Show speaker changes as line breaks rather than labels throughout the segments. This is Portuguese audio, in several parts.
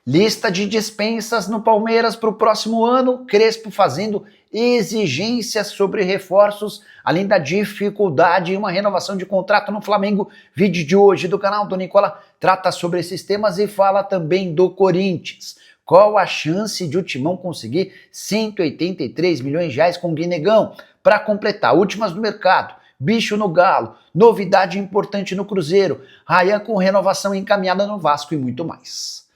Lista de dispensas no Palmeiras para o próximo ano, Crespo fazendo exigências sobre reforços, além da dificuldade em uma renovação de contrato no Flamengo. Vídeo de hoje do canal do Nicola trata sobre esses temas e fala também do Corinthians. Qual a chance de o Timão conseguir 183 milhões de reais com o Guinegão? Para completar, últimas do mercado. Bicho no Galo, novidade importante no Cruzeiro, Ryan com renovação encaminhada no Vasco e muito mais.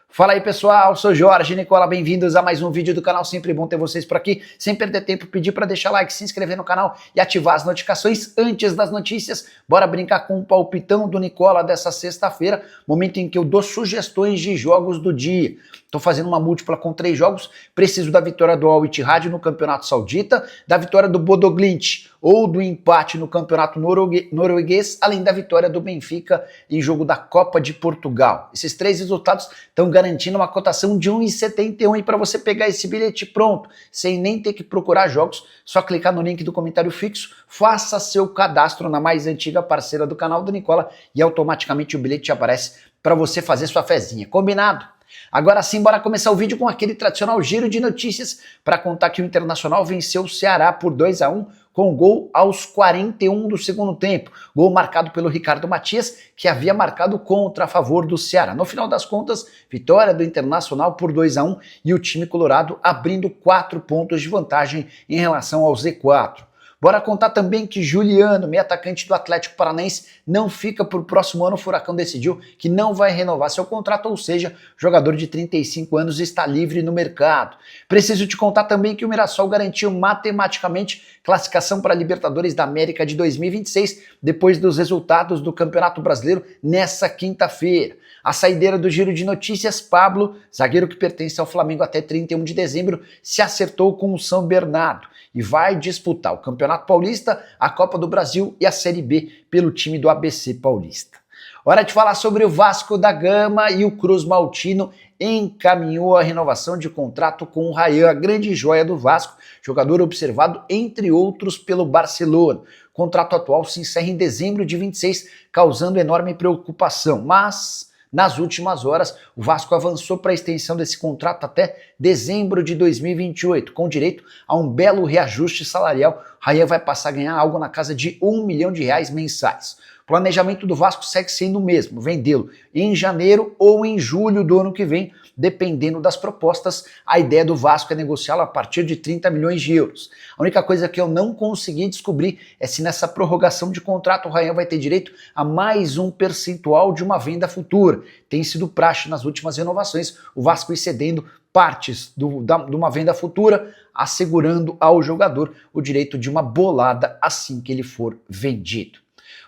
Fala aí pessoal, sou Jorge Nicola, bem-vindos a mais um vídeo do canal, sempre bom ter vocês por aqui, sem perder tempo, pedir para deixar like, se inscrever no canal e ativar as notificações antes das notícias. Bora brincar com o palpitão do Nicola dessa sexta-feira, momento em que eu dou sugestões de jogos do dia. Estou fazendo uma múltipla com 3 jogos, preciso da vitória do Al Ittihad no Campeonato Saudita, da vitória do Bodo Glimt ou do empate no Campeonato Norueguês, além da vitória do Benfica em jogo da Copa de Portugal. Esses 3 resultados estão garantindo uma cotação de 1,71 e para você pegar esse bilhete pronto, sem nem ter que procurar jogos, só clicar no link do comentário fixo, faça seu cadastro na mais antiga parceira do canal do Nicola e automaticamente o bilhete aparece para você fazer sua fezinha. Combinado? Agora sim, bora começar o vídeo com aquele tradicional giro de notícias para contar que o Internacional venceu o Ceará por 2-1 com gol aos 41 do segundo tempo. Gol marcado pelo Ricardo Matias, que havia marcado contra a favor do Ceará. No final das contas, vitória do Internacional por 2-1 e o time colorado abrindo 4 pontos de vantagem em relação ao Z4. Bora contar também que Juliano, meio atacante do Atlético Paranaense, não fica para o próximo ano. O Furacão decidiu que não vai renovar seu contrato, ou seja, o jogador de 35 anos está livre no mercado. Preciso te contar também que o Mirassol garantiu matematicamente classificação para a Libertadores da América de 2026, depois dos resultados do Campeonato Brasileiro nessa quinta-feira. A saideira do giro de notícias, Pablo, zagueiro que pertence ao Flamengo até 31 de dezembro, se acertou com o São Bernardo e vai disputar o Campeonato Paulista, a Copa do Brasil e a Série B pelo time do ABC Paulista. Hora de falar sobre o Vasco da Gama e o Cruz Maltino encaminhou a renovação de contrato com o Ryan, a grande joia do Vasco, jogador observado entre outros pelo Barcelona. O contrato atual se encerra em dezembro de 26, causando enorme preocupação, mas nas últimas horas, o Vasco avançou para a extensão desse contrato até dezembro de 2028, com direito a um belo reajuste salarial. Ryan vai passar a ganhar algo na casa de R$1 milhão mensais. O planejamento do Vasco segue sendo o mesmo, vendê-lo em janeiro ou em julho do ano que vem, dependendo das propostas. A ideia do Vasco é negociá-lo a partir de 30 milhões de euros. A única coisa que eu não consegui descobrir é se nessa prorrogação de contrato o Ryan vai ter direito a mais um percentual de uma venda futura. Tem sido praxe nas últimas renovações o Vasco ir cedendo partes de uma venda futura, assegurando ao jogador o direito de uma bolada assim que ele for vendido.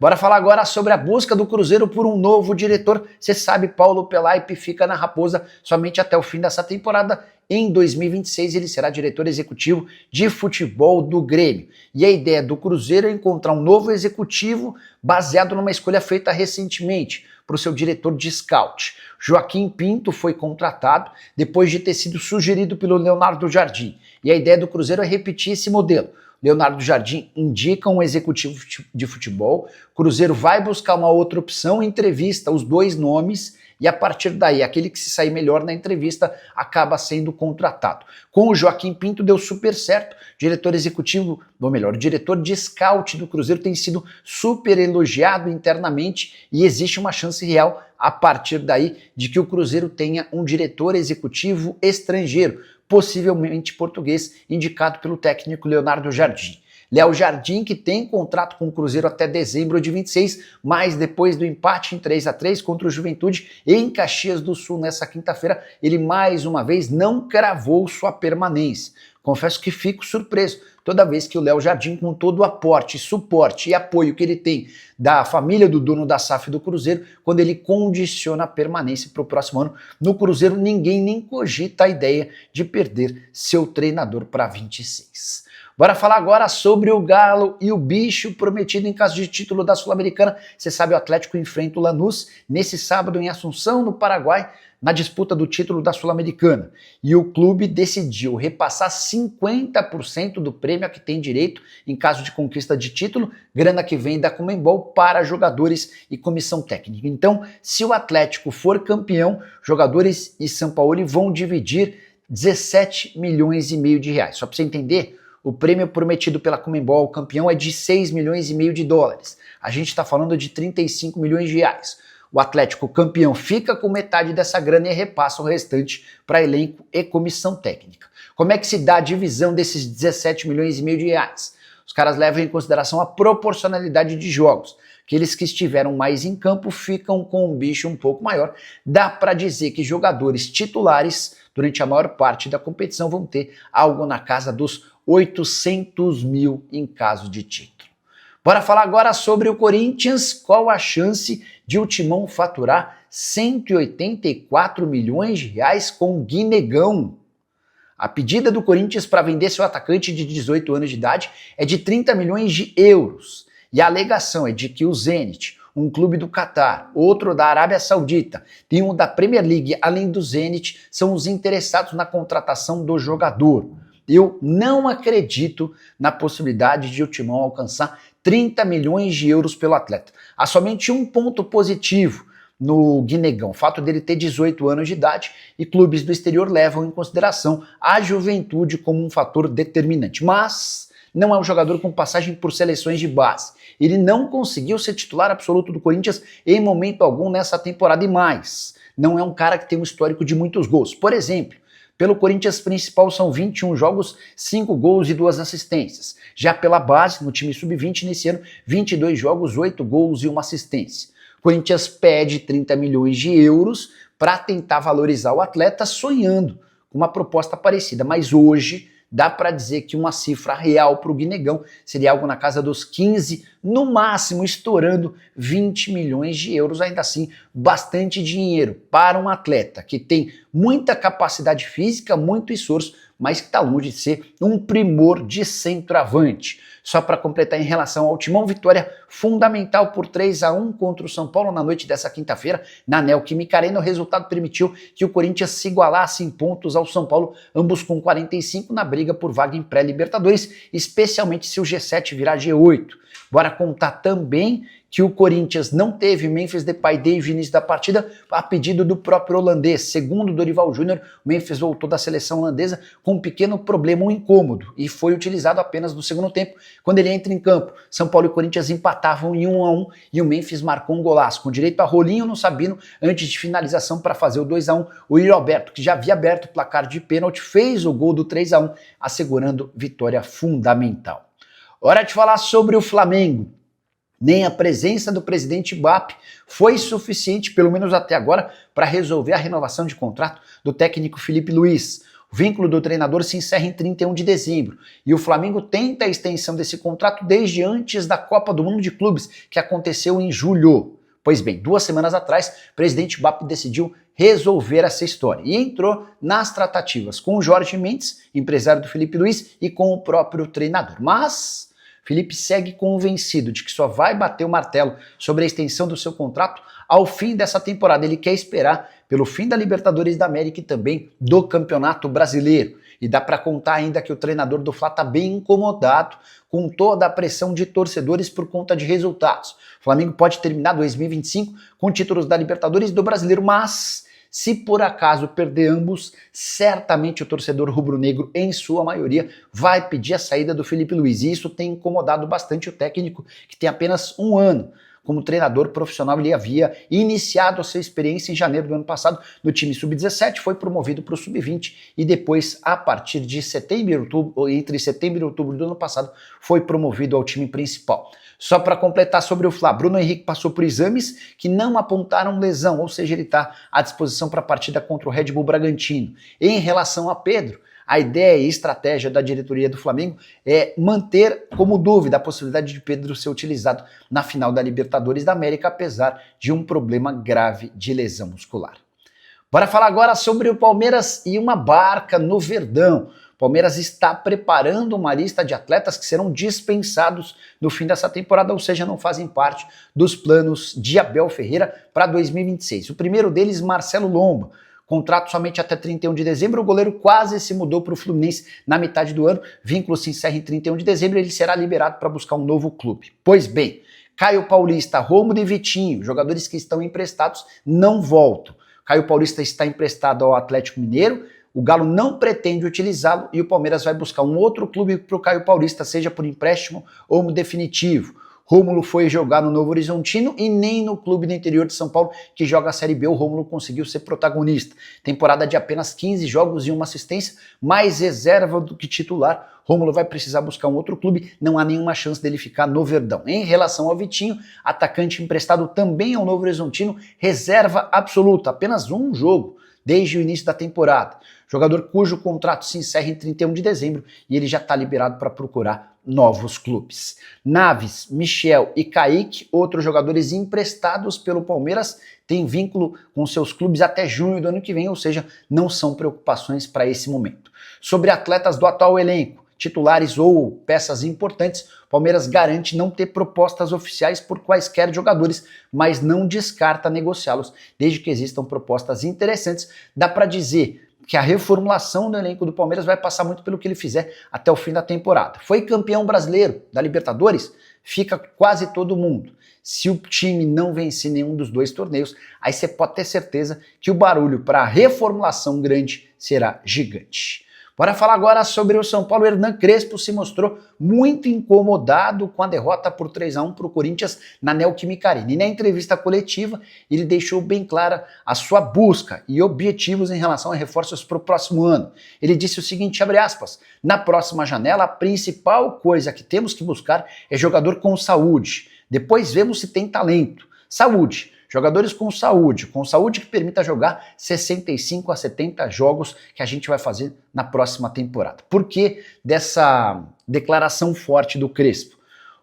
Bora falar agora sobre a busca do Cruzeiro por um novo diretor. Você sabe, Paulo Pelaipe fica na Raposa somente até o fim dessa temporada. Em 2026 ele será diretor executivo de futebol do Grêmio. E a ideia do Cruzeiro é encontrar um novo executivo baseado numa escolha feita recentemente para o seu diretor de scout. Joaquim Pinto foi contratado depois de ter sido sugerido pelo Leonardo Jardim. E a ideia do Cruzeiro é repetir esse modelo. Leonardo Jardim indica um executivo de futebol, Cruzeiro vai buscar uma outra opção, entrevista os 2 nomes e a partir daí, aquele que se sair melhor na entrevista acaba sendo contratado. Com o Joaquim Pinto deu super certo, diretor executivo, ou melhor, o diretor de scout do Cruzeiro tem sido super elogiado internamente e existe uma chance real a partir daí de que o Cruzeiro tenha um diretor executivo estrangeiro, possivelmente português, indicado pelo técnico Leonardo Jardim. Léo Jardim, que tem contrato com o Cruzeiro até dezembro de 26, mas depois do empate em 3-3 contra o Juventude em Caxias do Sul nessa quinta-feira, ele mais uma vez não cravou sua permanência. Confesso que fico surpreso toda vez que o Léo Jardim, com todo o aporte, suporte e apoio que ele tem da família do dono da SAF do Cruzeiro, quando ele condiciona a permanência para o próximo ano no Cruzeiro, ninguém nem cogita a ideia de perder seu treinador para 26. Bora falar agora sobre o Galo e o bicho prometido em caso de título da Sul-Americana. Você sabe, o Atlético enfrenta o Lanús nesse sábado em Assunção, no Paraguai. na disputa do título da Sul-Americana. E o clube decidiu repassar 50% do prêmio a que tem direito em caso de conquista de título, grana que vem da Conmebol, para jogadores e comissão técnica. Então, se o Atlético for campeão, jogadores e Sampaoli vão dividir 17 milhões e meio de reais. Só para você entender, o prêmio prometido pela Conmebol ao campeão é de 6 milhões e meio de dólares. A gente está falando de 35 milhões de reais. O Atlético campeão fica com metade dessa grana e repassa o restante para elenco e comissão técnica. Como é que se dá a divisão desses 17 milhões e meio de reais? Os caras levam em consideração a proporcionalidade de jogos. Aqueles que estiveram mais em campo ficam com um bicho um pouco maior. Dá para dizer que jogadores titulares, durante a maior parte da competição, vão ter algo na casa dos 800 mil em caso de título. Bora falar agora sobre o Corinthians. Qual a chance de o Timão faturar 184 milhões de reais com o Guinegão? A pedida do Corinthians para vender seu atacante de 18 anos de idade é de 30 milhões de euros. E a alegação é de que o Zenit, um clube do Catar, outro da Arábia Saudita, tem um da Premier League, além do Zenit, são os interessados na contratação do jogador. Eu não acredito na possibilidade de o Timão alcançar 30 milhões de euros pelo atleta. Há somente um ponto positivo no Guinegão, o fato dele ter 18 anos de idade, e clubes do exterior levam em consideração a juventude como um fator determinante. Mas não é um jogador com passagem por seleções de base. Ele não conseguiu ser titular absoluto do Corinthians em momento algum nessa temporada, e mais, não é um cara que tem um histórico de muitos gols. Por exemplo, pelo Corinthians principal são 21 jogos, 5 gols e 2 assistências. Já pela base, no time sub-20 nesse ano, 22 jogos, 8 gols e 1 assistência. O Corinthians pede 30 milhões de euros para tentar valorizar o atleta, sonhando com uma proposta parecida, mas hoje dá para dizer que uma cifra real para o Guinegão seria algo na casa dos 15, no máximo estourando 20 milhões de euros, ainda assim bastante dinheiro para um atleta que tem muita capacidade física, muito esforço, mas que está longe de ser um primor de centroavante. Só para completar em relação ao Timão, vitória fundamental por 3-1 contra o São Paulo na noite dessa quinta-feira na Neoquímica Arena. O resultado permitiu que o Corinthians se igualasse em pontos ao São Paulo, ambos com 45 na briga por vaga em pré-Libertadores, especialmente se o G7 virar G8. Bora contar também que o Corinthians não teve Memphis Depay desde o início da partida a pedido do próprio holandês. Segundo Dorival Júnior, o Memphis voltou da seleção holandesa com um pequeno problema, um incômodo, e foi utilizado apenas no segundo tempo, quando ele entra em campo. São Paulo e Corinthians empatavam em 1-1 e o Memphis marcou um golaço, com direito a rolinho no Sabino antes de finalização para fazer o 2-1. O Yuri Alberto, que já havia aberto o placar de pênalti, fez o gol do 3-1, assegurando vitória fundamental. Hora de falar sobre o Flamengo. Nem a presença do presidente BAP foi suficiente, pelo menos até agora, para resolver a renovação de contrato do técnico Felipe Luiz. O vínculo do treinador se encerra em 31 de dezembro e o Flamengo tenta a extensão desse contrato desde antes da Copa do Mundo de Clubes, que aconteceu em julho. Pois bem, 2 semanas atrás, o presidente BAP decidiu resolver essa história e entrou nas tratativas com o Jorge Mendes, empresário do Felipe Luiz, e com o próprio treinador. Mas Felipe segue convencido de que só vai bater o martelo sobre a extensão do seu contrato ao fim dessa temporada. Ele quer esperar pelo fim da Libertadores da América e também do Campeonato Brasileiro. E dá para contar ainda que o treinador do Fla está bem incomodado com toda a pressão de torcedores por conta de resultados. O Flamengo pode terminar 2025 com títulos da Libertadores e do Brasileiro, mas se por acaso perder ambos, certamente o torcedor rubro-negro, em sua maioria, vai pedir a saída do Felipe Luiz. E isso tem incomodado bastante o técnico, que tem apenas 1 ano como treinador profissional. Ele havia iniciado a sua experiência em janeiro do ano passado no time sub-17, foi promovido para o sub-20 e depois, a partir de entre setembro e outubro do ano passado, foi promovido ao time principal. Só para completar sobre o Fla, Bruno Henrique passou por exames que não apontaram lesão, ou seja, ele está à disposição para a partida contra o Red Bull Bragantino. Em relação a Pedro, a ideia e estratégia da diretoria do Flamengo é manter como dúvida a possibilidade de Pedro ser utilizado na final da Libertadores da América, apesar de um problema grave de lesão muscular. Bora falar agora sobre o Palmeiras e uma barca no Verdão. O Palmeiras está preparando uma lista de atletas que serão dispensados no fim dessa temporada, ou seja, não fazem parte dos planos de Abel Ferreira para 2026. O primeiro deles, Marcelo Lomba, contrato somente até 31 de dezembro, o goleiro quase se mudou para o Fluminense na metade do ano, vínculo se encerra em 31 de dezembro e ele será liberado para buscar um novo clube. Pois bem, Caio Paulista, Rômulo e Vitinho, jogadores que estão emprestados, não voltam. Caio Paulista está emprestado ao Atlético Mineiro, o Galo não pretende utilizá-lo e o Palmeiras vai buscar um outro clube para o Caio Paulista, seja por empréstimo ou no definitivo. Rômulo foi jogar no Novo Horizontino e nem no clube do interior de São Paulo, que joga a Série B, o Rômulo conseguiu ser protagonista. Temporada de apenas 15 jogos e uma assistência, mais reserva do que titular. Rômulo vai precisar buscar um outro clube, não há nenhuma chance dele ficar no Verdão. Em relação ao Vitinho, atacante emprestado também ao Novo Horizontino, reserva absoluta, apenas um jogo desde o início da temporada. Jogador cujo contrato se encerra em 31 de dezembro e ele já está liberado para procurar novos clubes. Naves, Michel e Kaique, outros jogadores emprestados pelo Palmeiras, têm vínculo com seus clubes até junho do ano que vem, ou seja, não são preocupações para esse momento. Sobre atletas do atual elenco, titulares ou peças importantes, Palmeiras garante não ter propostas oficiais por quaisquer jogadores, mas não descarta negociá-los, desde que existam propostas interessantes. Dá para dizer que a reformulação do elenco do Palmeiras vai passar muito pelo que ele fizer até o fim da temporada. Foi campeão brasileiro da Libertadores? Fica quase todo mundo. Se o time não vencer nenhum dos dois torneios, aí você pode ter certeza que o barulho para a reformulação grande será gigante. Bora falar agora sobre o São Paulo. Hernan Crespo se mostrou muito incomodado com a derrota por 3-1 para o Corinthians na Neoquímica Arena. E na entrevista coletiva, ele deixou bem clara a sua busca e objetivos em relação a reforços para o próximo ano. Ele disse o seguinte, abre aspas, na próxima janela, a principal coisa que temos que buscar é jogador com saúde. Depois vemos se tem talento. Saúde. Jogadores com saúde que permita jogar 65 a 70 jogos que a gente vai fazer na próxima temporada. Por que dessa declaração forte do Crespo?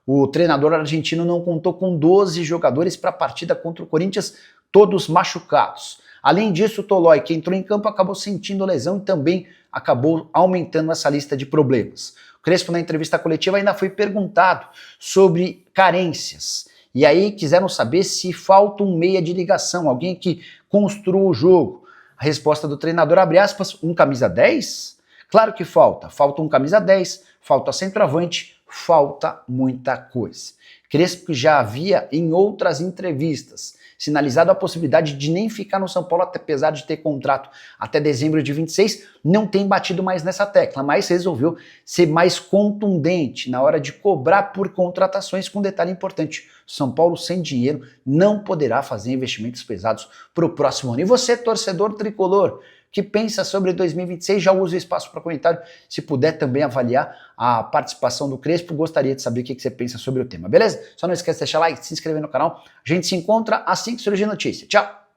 O treinador argentino não contou com 12 jogadores para a partida contra o Corinthians, todos machucados. Além disso, o Tolói, que entrou em campo, acabou sentindo lesão e também acabou aumentando essa lista de problemas. O Crespo, na entrevista coletiva, ainda foi perguntado sobre carências. E aí quiseram saber se falta um meia de ligação, alguém que construa o jogo. A resposta do treinador, abre aspas, um camisa 10? Claro que falta. Falta um camisa 10, falta centroavante, falta muita coisa. Crespo já havia, em outras entrevistas, sinalizado a possibilidade de nem ficar no São Paulo, apesar de ter contrato até dezembro de 26, não tem batido mais nessa tecla, mas resolveu ser mais contundente na hora de cobrar por contratações, com um detalhe importante, São Paulo sem dinheiro não poderá fazer investimentos pesados para o próximo ano. E você, torcedor tricolor, que pensa sobre 2026, já usa o espaço para comentário, se puder também avaliar a participação do Crespo, gostaria de saber o que você pensa sobre o tema, beleza? Só não esquece de deixar like, se inscrever no canal, a gente se encontra assim que surgir notícia. Tchau!